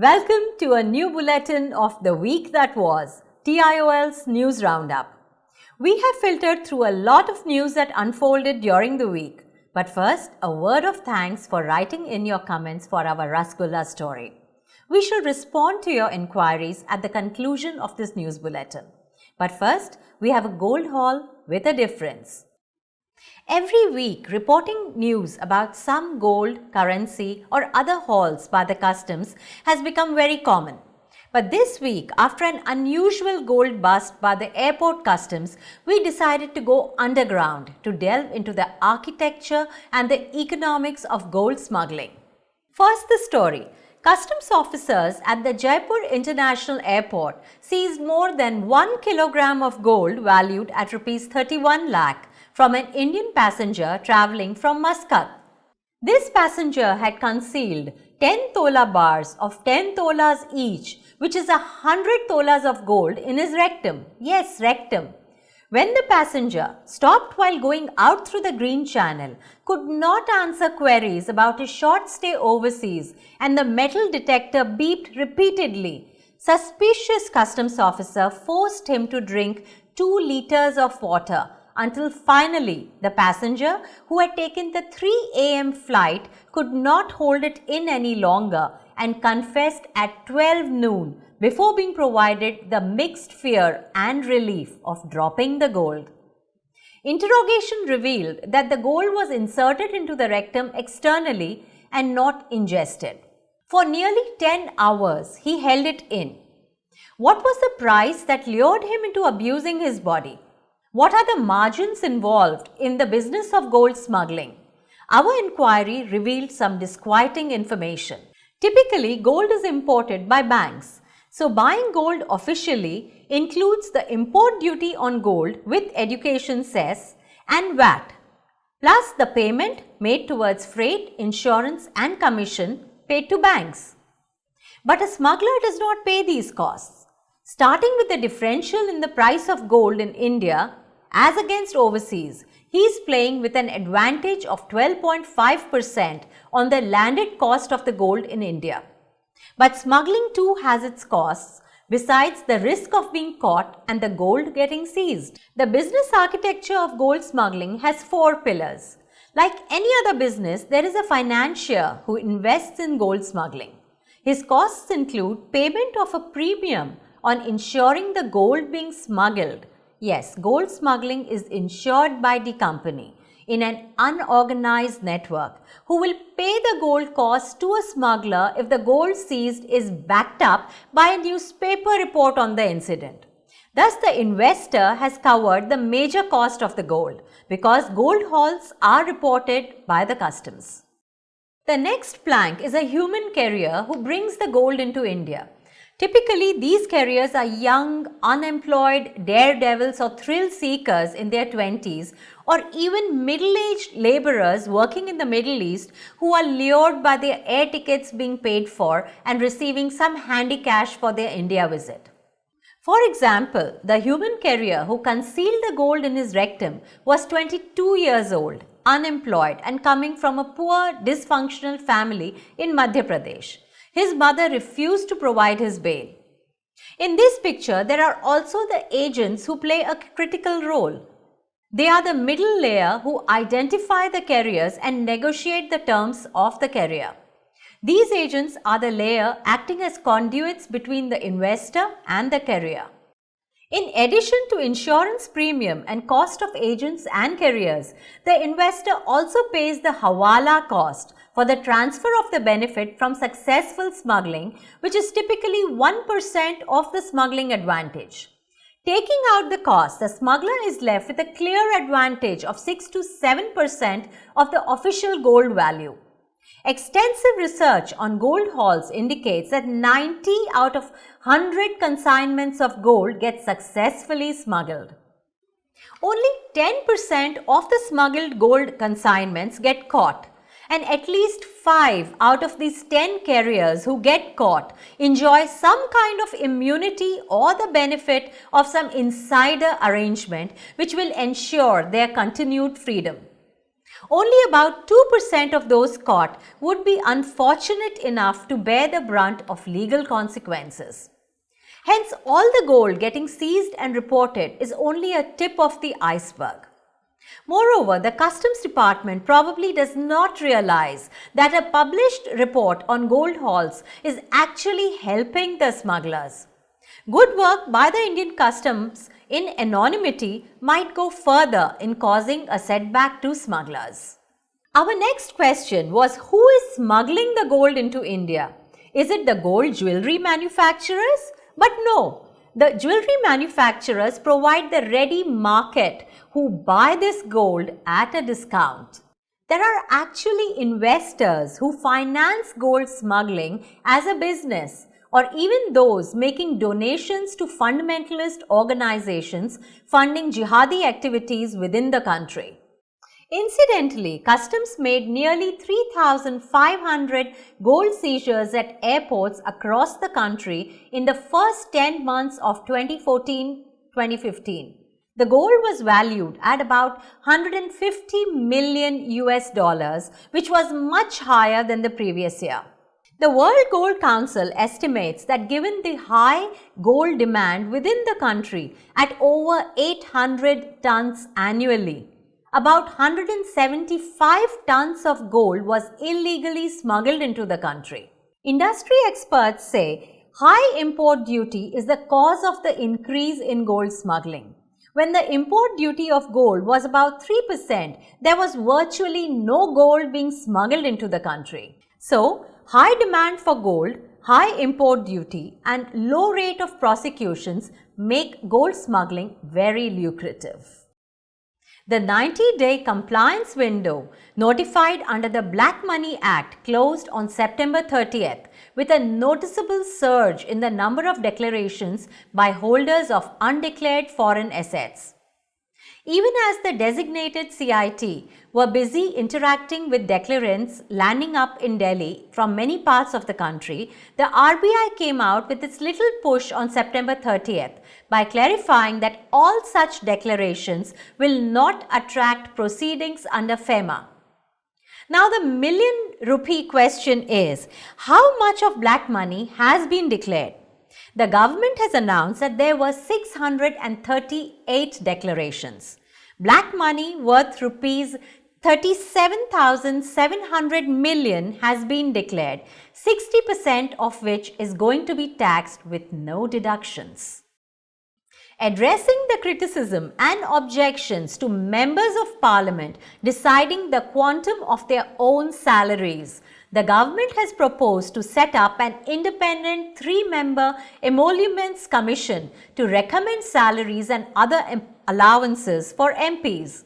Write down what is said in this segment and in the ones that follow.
Welcome to a new bulletin of the week that was, TIOL's News Roundup. We have filtered through a lot of news that unfolded during the week. But first, a word of thanks for writing in your comments for our Rasgulla story. We shall respond to your inquiries at the conclusion of this news bulletin. But first, we have a gold haul with a difference. Every week, reporting news about some gold, currency or other hauls by the customs has become very common. But this week, after an unusual gold bust by the airport customs, we decided to go underground to delve into the architecture and the economics of gold smuggling. First, the story. Customs officers at the Jaipur International Airport seized more than 1 kilogram of gold valued at Rs 31 lakh from an Indian passenger travelling from Muscat. This passenger had concealed 10 tola bars of 10 tolas each, which is 100 tolas of gold in his rectum. Yes, rectum. When the passenger, stopped while going out through the Green Channel, could not answer queries about his short stay overseas and the metal detector beeped repeatedly, suspicious customs officer forced him to drink 2 liters of water until finally the passenger, who had taken the 3 a.m. flight, could not hold it in any longer and confessed at 12 noon before being provided the mixed fear and relief of dropping the gold. Interrogation revealed that the gold was inserted into the rectum externally and not ingested. For nearly 10 hours, he held it in. What was the price that lured him into abusing his body? What are the margins involved in the business of gold smuggling? Our inquiry revealed some disquieting information. Typically, gold is imported by banks. So, buying gold officially includes the import duty on gold with education cess and VAT, plus the payment made towards freight, insurance and commission paid to banks. But a smuggler does not pay these costs. Starting with the differential in the price of gold in India as against overseas, he is playing with an advantage of 12.5% on the landed cost of the gold in India. But smuggling too has its costs, besides the risk of being caught and the gold getting seized. The business architecture of gold smuggling has 4 pillars. Like any other business, there is a financier who invests in gold smuggling. His costs include payment of a premium on ensuring the gold being smuggled. Yes, gold smuggling is insured by the company in an unorganized network who will pay the gold cost to a smuggler if the gold seized is backed up by a newspaper report on the incident. Thus, the investor has covered the major cost of the gold because gold hauls are reported by the customs. The next plank is a human carrier who brings the gold into India. Typically, these carriers are young, unemployed daredevils or thrill seekers in their 20s or even middle-aged laborers working in the Middle East who are lured by their air tickets being paid for and receiving some handy cash for their India visit. For example, the human carrier who concealed the gold in his rectum was 22 years old, unemployed and coming from a poor, dysfunctional family in Madhya Pradesh. His mother refused to provide his bail. In this picture, there are also the agents who play a critical role. They are the middle layer who identify the carriers and negotiate the terms of the carrier. These agents are the layer acting as conduits between the investor and the carrier. In addition to insurance premium and cost of agents and carriers, the investor also pays the hawala cost for the transfer of the benefit from successful smuggling, which is typically 1% of the smuggling advantage. Taking out the cost, the smuggler is left with a clear advantage of 6 to 7% of the official gold value. Extensive research on gold hauls indicates that 90 out of 100 consignments of gold get successfully smuggled. Only 10% of the smuggled gold consignments get caught, and at least 5 out of these 10 carriers who get caught enjoy some kind of immunity or the benefit of some insider arrangement which will ensure their continued freedom. Only about 2% of those caught would be unfortunate enough to bear the brunt of legal consequences. Hence, all the gold getting seized and reported is only a tip of the iceberg. Moreover, the Customs Department probably does not realize that a published report on gold hauls is actually helping the smugglers. Good work by the Indian Customs in anonymity might go further in causing a setback to smugglers. Our next question was, who is smuggling the gold into India? Is it the gold jewelry manufacturers? But no, the jewelry manufacturers provide the ready market who buy this gold at a discount. There are actually investors who finance gold smuggling as a business, or even those making donations to fundamentalist organizations funding jihadi activities within the country. Incidentally, Customs made nearly 3,500 gold seizures at airports across the country in the first 10 months of 2014-2015. The gold was valued at about 150 million US dollars, which was much higher than the previous year. The World Gold Council estimates that given the high gold demand within the country at over 800 tons annually, about 175 tons of gold was illegally smuggled into the country. Industry experts say high import duty is the cause of the increase in gold smuggling. When the import duty of gold was about 3%, there was virtually no gold being smuggled into the country. So, high demand for gold, high import duty and low rate of prosecutions make gold smuggling very lucrative. The 90-day compliance window notified under the Black Money Act closed on September 30th with a noticeable surge in the number of declarations by holders of undeclared foreign assets. Even as the designated CIT were busy interacting with declarants landing up in Delhi from many parts of the country, the RBI came out with its little push on September 30th by clarifying that all such declarations will not attract proceedings under FEMA. Now the million rupee question is, how much of black money has been declared? The government has announced that there were 638 declarations. Black money worth rupees 37,700 million has been declared, 60% of which is going to be taxed with no deductions. Addressing the criticism and objections to members of parliament deciding the quantum of their own salaries, the government has proposed to set up an independent 3-member emoluments commission to recommend salaries and other allowances for MPs.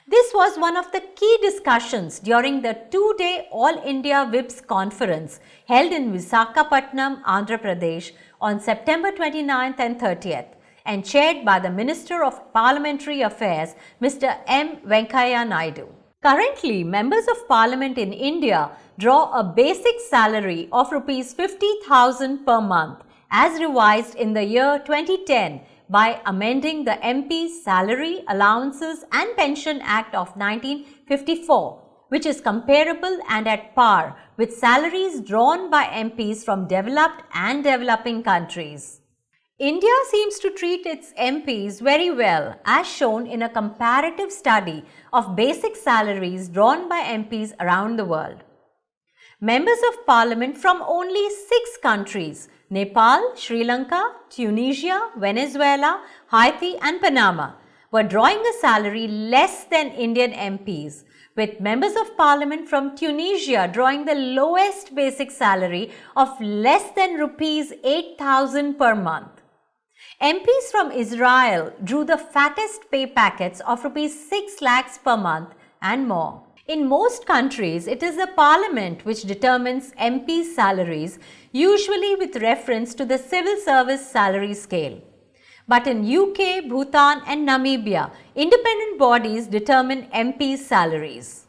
This was one of the key discussions during the 2-day All India Whips conference held in Visakhapatnam, Andhra Pradesh on September 29th and 30th and chaired by the Minister of Parliamentary Affairs, Mr. M. Venkaiah Naidu. Currently, members of Parliament in India draw a basic salary of Rs 50,000 per month as revised in the year 2010 by amending the MP's Salary, Allowances and Pension Act of 1954, which is comparable and at par with salaries drawn by MPs from developed and developing countries. India seems to treat its MPs very well, as shown in a comparative study of basic salaries drawn by MPs around the world. Members of Parliament from only 6 countries, Nepal, Sri Lanka, Tunisia, Venezuela, Haiti and Panama, were drawing a salary less than Indian MPs, with members of Parliament from Tunisia drawing the lowest basic salary of less than rupees 8,000 per month. MPs from Israel drew the fattest pay packets of rupees 6 lakhs per month and more. In most countries, it is the parliament which determines MPs' salaries, usually with reference to the civil service salary scale. But in UK, Bhutan and Namibia, independent bodies determine MPs' salaries.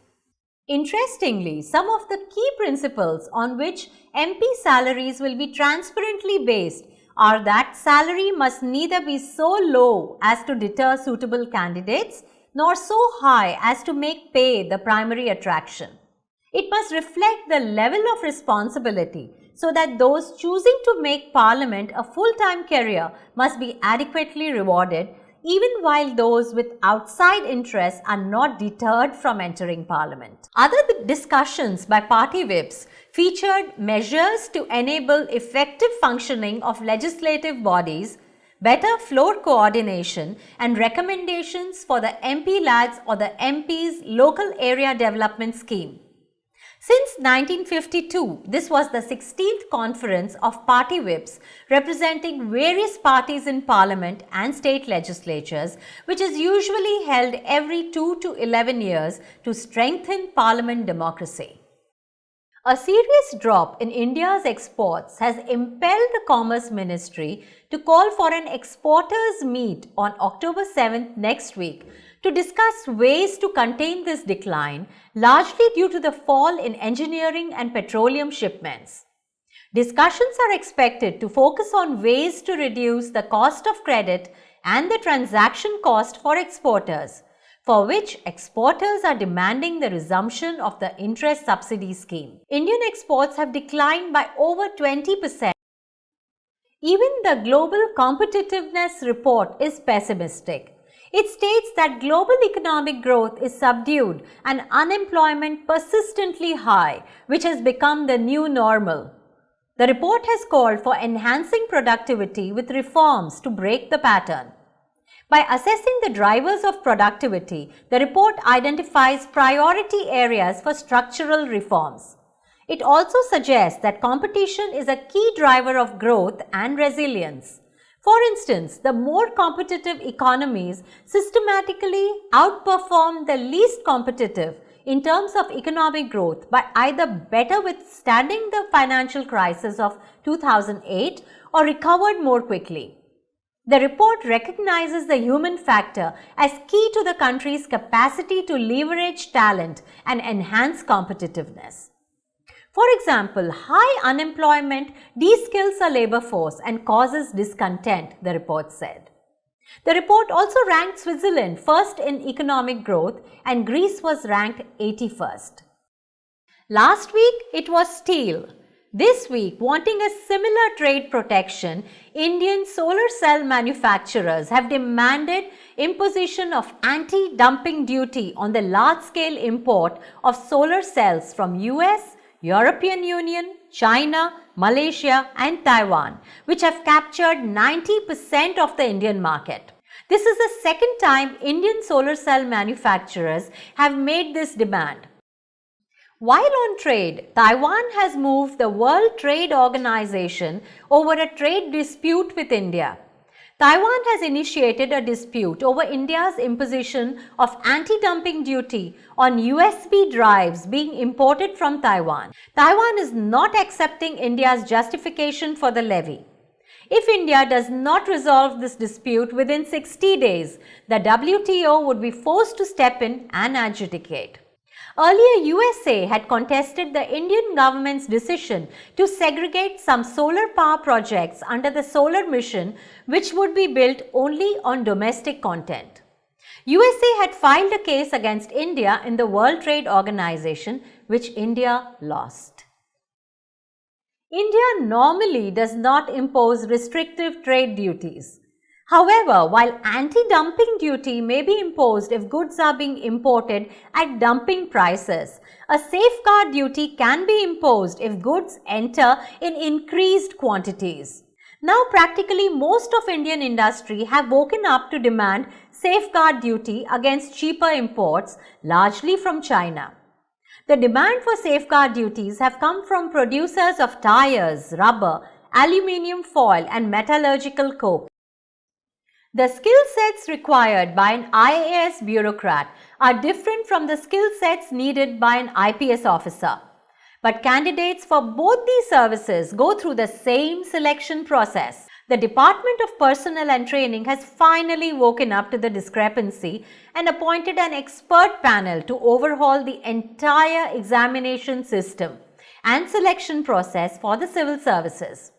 Interestingly, some of the key principles on which MP salaries will be transparently based are that salary must neither be so low as to deter suitable candidates nor so high as to make pay the primary attraction. It must reflect the level of responsibility so that those choosing to make Parliament a full-time career must be adequately rewarded, even while those with outside interests are not deterred from entering Parliament. Other discussions by party whips featured measures to enable effective functioning of legislative bodies, better floor coordination, and recommendations for the MP Lads or the MP's Local Area Development Scheme. Since 1952, this was the 16th conference of party whips representing various parties in Parliament and state legislatures, which is usually held every 2 to 11 years to strengthen Parliament democracy. A serious drop in India's exports has impelled the Commerce Ministry to call for an exporters' meet on October 7th next week to discuss ways to contain this decline, largely due to the fall in engineering and petroleum shipments. Discussions are expected to focus on ways to reduce the cost of credit and the transaction cost for exporters, for which exporters are demanding the resumption of the interest subsidy scheme. Indian exports have declined by over 20%. Even the Global Competitiveness Report is pessimistic. It states that global economic growth is subdued and unemployment persistently high, which has become the new normal. The report has called for enhancing productivity with reforms to break the pattern. By assessing the drivers of productivity, the report identifies priority areas for structural reforms. It also suggests that competition is a key driver of growth and resilience. For instance, the more competitive economies systematically outperform the least competitive in terms of economic growth by either better withstanding the financial crisis of 2008 or recovered more quickly. The report recognizes the human factor as key to the country's capacity to leverage talent and enhance competitiveness. For example, high unemployment de-skills a labor force and causes discontent, the report said. The report also ranked Switzerland first in economic growth and Greece was ranked 81st. Last week, it was steel. This week, wanting a similar trade protection, Indian solar cell manufacturers have demanded imposition of anti-dumping duty on the large-scale import of solar cells from US, European Union, China, Malaysia and Taiwan, which have captured 90% of the Indian market. This is the second time Indian solar cell manufacturers have made this demand. While on trade, Taiwan has moved the World Trade Organization over a trade dispute with India. Taiwan has initiated a dispute over India's imposition of anti-dumping duty on USB drives being imported from Taiwan. Taiwan is not accepting India's justification for the levy. If India does not resolve this dispute within 60 days, the WTO would be forced to step in and adjudicate. Earlier, USA had contested the Indian government's decision to segregate some solar power projects under the solar mission, which would be built only on domestic content. USA had filed a case against India in the World Trade Organization, which India lost. India normally does not impose restrictive trade duties. However, while anti-dumping duty may be imposed if goods are being imported at dumping prices, a safeguard duty can be imposed if goods enter in increased quantities. Now, practically most of Indian industry have woken up to demand safeguard duty against cheaper imports, largely from China. The demand for safeguard duties have come from producers of tires, rubber, aluminium foil and metallurgical coke. The skill sets required by an IAS bureaucrat are different from the skill sets needed by an IPS officer. But candidates for both these services go through the same selection process. The Department of Personnel and Training has finally woken up to the discrepancy and appointed an expert panel to overhaul the entire examination system and selection process for the civil services.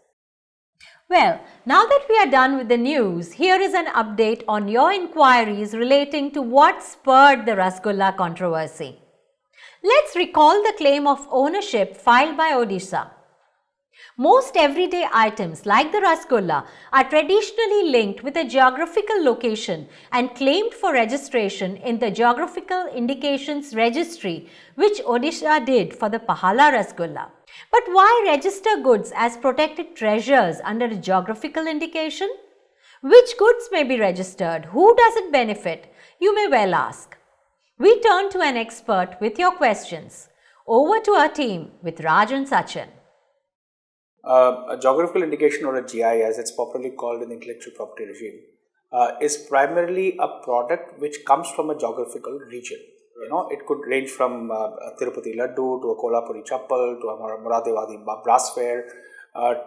Well, now that we are done with the news, here is an update on your inquiries relating to what spurred the Rasgulla controversy. Let's recall the claim of ownership filed by Odisha. Most everyday items like the Rasgulla are traditionally linked with a geographical location and claimed for registration in the Geographical Indications Registry, which Odisha did for the Pahala Rasgulla. But why register goods as protected treasures under a geographical indication? Which goods may be registered? Who does it benefit? You may well ask. We turn to an expert with your questions. Over to our team with Raj and Sachin. A geographical indication, or a GI as it's popularly called in the intellectual property regime, is primarily a product which comes from a geographical region. It could range from a Tirupati Laddu to a Kolhapuri Chappal to a Moradewadi brassware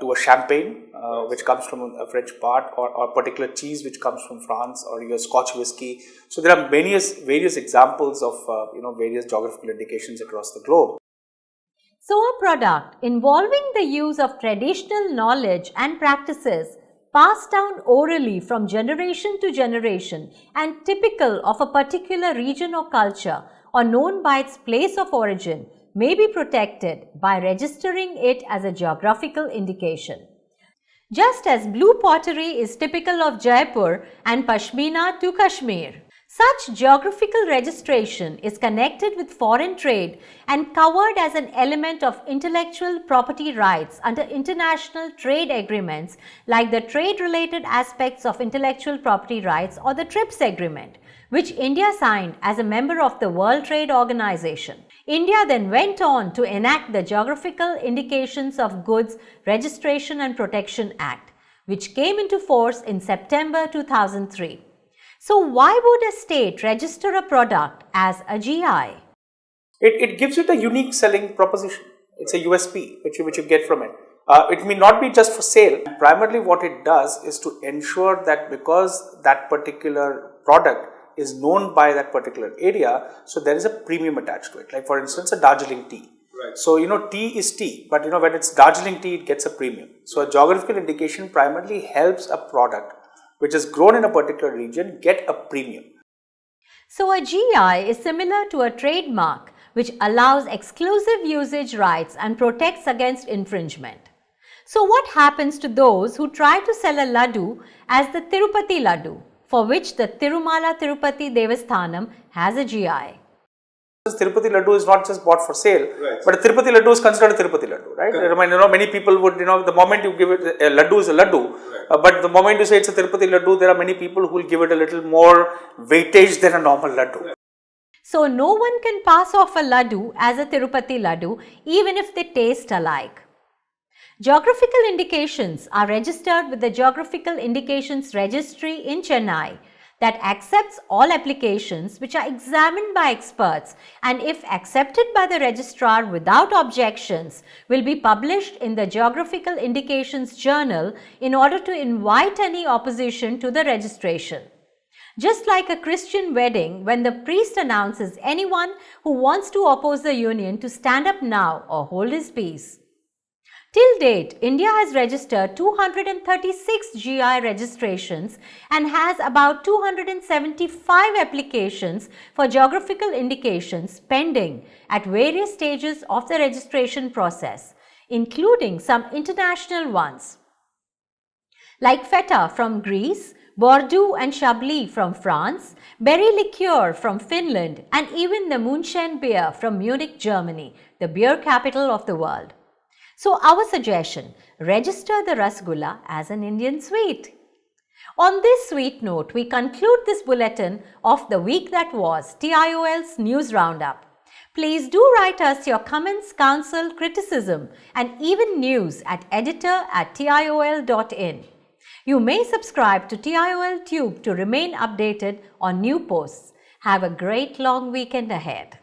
to a champagne which comes from a French part, or a particular cheese which comes from France, or your Scotch whiskey. So there are various examples of various geographical indications across the globe. So, a product involving the use of traditional knowledge and practices passed down orally from generation to generation and typical of a particular region or culture, or known by its place of origin, may be protected by registering it as a geographical indication. Just as blue pottery is typical of Jaipur and Pashmina to Kashmir, such geographical registration is connected with foreign trade and covered as an element of intellectual property rights under international trade agreements like the trade-related aspects of intellectual property rights, or the TRIPS agreement, which India signed as a member of the World Trade Organization. India then went on to enact the Geographical Indications of Goods Registration and Protection Act, which came into force in September 2003. So why would a state register a product as a GI? It gives it a unique selling proposition. It's a USP which you get from it. It may not be just for sale. Primarily what it does is to ensure that because that particular product is known by that particular area, so there is a premium attached to it. Like for instance, a Darjeeling tea. Right. So tea is tea, but when it's Darjeeling tea, it gets a premium. So a geographical indication primarily helps a product which is grown in a particular region get a premium. So a GI is similar to a trademark which allows exclusive usage rights and protects against infringement. So what happens to those who try to sell a laddu as the Tirupati Laddu, for which the Tirumala Tirupati Devasthanam has a GI? Tirupati Laddu is not just bought for sale, right, but a Tirupati Laddu is considered a Tirupati Laddu, right? Correct. Many people would, the moment you give it, a Laddu is a Laddu, right, but the moment you say it's a Tirupati Laddu, there are many people who will give it a little more weightage than a normal Laddu. Right. So no one can pass off a Laddu as a Tirupati Laddu even if they taste alike. Geographical indications are registered with the Geographical Indications Registry in Chennai that accepts all applications which are examined by experts, and if accepted by the registrar without objections, will be published in the Geographical Indications Journal in order to invite any opposition to the registration. Just like a Christian wedding, when the priest announces anyone who wants to oppose the union to stand up now or hold his peace. Till date, India has registered 236 GI registrations and has about 275 applications for geographical indications pending at various stages of the registration process, including some international ones like Feta from Greece, Bordeaux and Chablis from France, Berry Liqueur from Finland, and even the Munchen beer from Munich, Germany, the beer capital of the world. So our suggestion, register the Rasgulla as an Indian sweet. On this sweet note, we conclude this bulletin of the week that was, TIOL's News Roundup. Please do write us your comments, counsel, criticism and even news at editor@tiol.in. You may subscribe to TIOL Tube to remain updated on new posts. Have a great long weekend ahead.